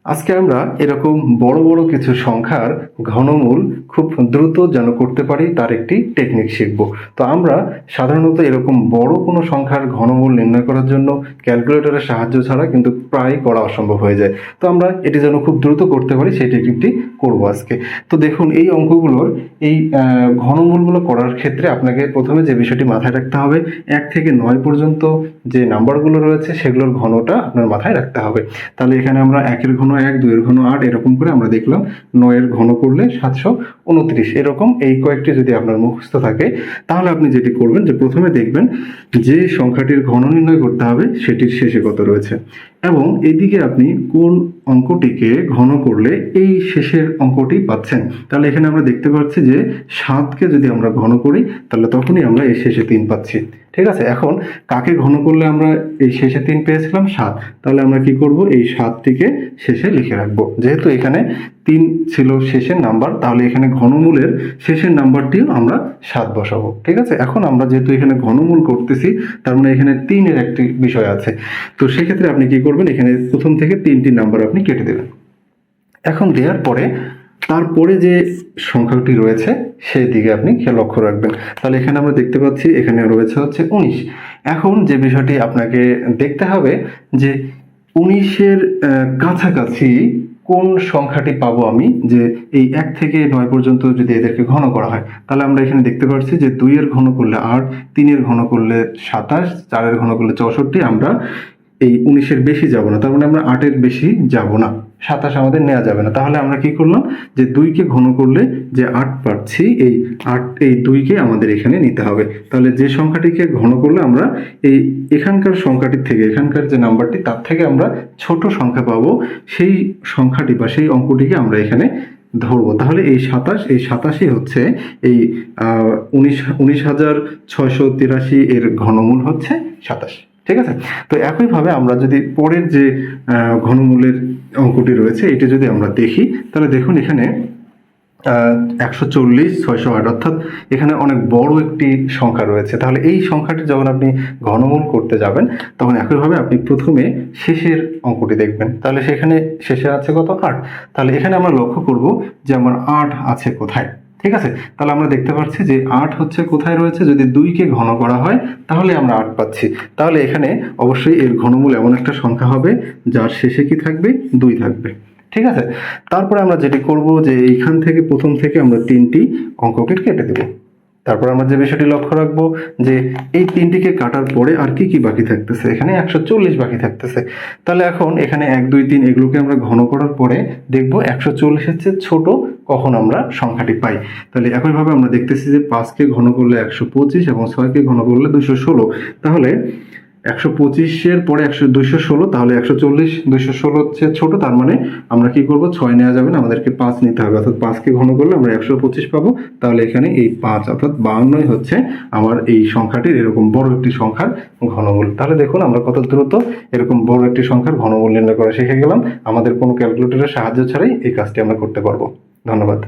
আজকে আমরা এরকম বড় বড় কিছু সংখ্যার ঘনমূল খুব দ্রুত যেন করতে পারি তার একটি টেকনিক শিখব। তো আমরা সাধারণত এরকম বড় কোনো সংখ্যার ঘনমূল নির্ণয় করার জন্য ক্যালকুলেটরের সাহায্য ছাড়া কিন্তু প্রায় করা অসম্ভব হয়ে যায়। তো আমরা এটি যেন খুব দ্রুত করতে পারি সেই টেকনিকটি করব আজকে। তো দেখুন, এই অঙ্কগুলোর এই ঘনমূলগুলো করার ক্ষেত্রে আপনাকে প্রথমে যে বিষয়টি মাথায় রাখতে হবে, 1 থেকে 9 পর্যন্ত যে নাম্বারগুলো রয়েছে সেগুলোর ঘনটা আপনার মাথায় রাখতে হবে। তাহলে এখানে আমরা 1 এর ঘন 1, 2 এর ঘন 8 এরকম করে আমরা দেখলাম। 9 এর ঘন করলে 729 এরকম। এই কয়েকটি যদি আপনার মুখস্থ থাকে তাহলে আপনি যেটি করবেন যে প্রথমে দেখবেন যে সংখ্যাটির ঘন নির্ণয় করতে হবে সেটির শেষে কত রয়েছে, এবং এইদিকে আপনি কোন অঙ্কটিকে ঘন করলে এই শেষের অঙ্কটি পাচ্ছেন। তাহলে এখানে আমরা দেখতে পাচ্ছি যে 7কে যদি আমরা ঘন করি তাহলে তখনই আমরা এই শেষে 3 পাচ্ছি। ঠিক আছে, এখন কাকে ঘন করলে আমরা এই শেষে 3 পেয়েছিলাম? 7। তাহলে আমরা কি করব, এই 7টিকে শেষে লিখে রাখবো। যেহেতু এখানে 3 ছিল শেষের নাম্বার, তাহলে এখানে ঘনমূলের শেষের নাম্বারটিও আমরা 7 বসাবো। ঠিক আছে, এখন আমরা যেহেতু এখানে ঘনমূল করতেছি তার মানে এখানে 3 এর একটি বিষয় আছে। তো সেক্ষেত্রে আপনি কি করবেন, এখানে প্রথম থেকে 3টি নাম্বার আপনি কেটে দেবেন। এখন দেওয়ার পরে তারপরে যে সংখ্যাটি রয়েছে সেই দিকে আপনি লক্ষ্য রাখবেন। তাহলে এখানে আমরা দেখতে পাচ্ছি এখানে রয়েছে হচ্ছে 19। এখন যে বিষয়টি আপনাকে দেখতে হবে যে 19-এর কাছাকাছি কোন সংখ্যাটি পাবো আমি, যে এই 1 থেকে 9 পর্যন্ত যদি এদেরকে ঘন করা হয়। তাহলে আমরা এখানে দেখতে পাচ্ছি যে 2 এর ঘন করলে 8, 3 এর ঘন করলে 27, 4 এর ঘন করলে 64। আমরা এই 19-এর বেশি যাব না, তার মানে আমরা 8 এর বেশি যাব না, 27 আমাদের নেওয়া যাবে না। তাহলে আমরা কি করলাম, যে 2কে ঘন করলে যে 8 পাচ্ছি, এই 8 এই 2কে আমাদের এখানে নিতে হবে। তাহলে যে সংখ্যাটিকে ঘন করলে আমরা এই এখানকার সংখ্যাটির থেকে, এখানকার যে নাম্বারটি তার থেকে আমরা ছোট সংখ্যা পাবো, সেই সংখ্যাটি বা সেই অঙ্কটিকে আমরা এখানে ধরবো। তাহলে এই 27 হচ্ছে এই 19,683 এর ঘনমূল হচ্ছে 27। ঠিক আছে, তো একইভাবে আমরা যদি পরের যে ঘনমূলের অঙ্কটি রয়েছে এটি যদি আমরা দেখি, তাহলে দেখুন এখানে 140, 608, অর্থাৎ এখানে অনেক বড় একটি সংখ্যা রয়েছে। তাহলে এই সংখ্যাটি যখন আপনি ঘনমূল করতে যাবেন তখন একইভাবে আপনি প্রথমে শেষের অঙ্কটি দেখবেন। তাহলে সেখানে শেষে আছে কত? 8। তাহলে এখানে আমরা লক্ষ্য করব যে আমার 8 আছে কোথায়। ঠিক আছে, তাহলে আমরা দেখতে পাচ্ছি যে 8 হচ্ছে কোথায় রয়েছে, যদি 2কে ঘন করা হয় তাহলে আমরা 8 পাচ্ছি। তাহলে এখানে অবশ্যই এর ঘনমূল এমন একটা সংখ্যা হবে যার শেষে কি থাকবে? 2 থাকবে। ঠিক আছে, তারপরে আমরা যেটি করব যে এইখান থেকে প্রথম থেকে আমরা 3টি অঙ্ককে কেটে দেব। তারপর আমরা যে বিষয়টি লক্ষ্য রাখবো যে এই 3টিকে কাটার পরে আর কি কি বাকি থাকতেছে, এখানে 140 বাকি থাকতেছে। তাহলে এখন এখানে 1, 2, 3 এগুলোকে আমরা ঘন করার পরে দেখব 140-এর চেয়ে ছোট কখন আমরা সংখ্যাটি পাই। তাহলে একইভাবে আমরা দেখতেছি যে 5কে ঘন করলে 125 এবং 6কে ঘন করলে 216। তাহলে 125-এর পরে 216, তাহলে 140, 216 হচ্ছে ছোট, তার মানে আমরা কি করব, 6 নেওয়া যাবে না, আমাদেরকে 5 নিতে হবে। অর্থাৎ 5কে ঘন করলে আমরা 125 পাবো। তাহলে এখানে এই 5 অর্থাৎ 52 হচ্ছে আমার এই সংখ্যাটির এরকম বড় একটি সংখ্যার ঘনমূল। তাহলে দেখুন আমরা কত দ্রুত এরকম বড় একটি সংখ্যার ঘনমূল নির্ণয় করা শিখে গেলাম। আমাদের কোনো ক্যালকুলেটরের সাহায্য ছাড়াই এই কাজটি আমরা করতে পারবো। ধন্যবাদ।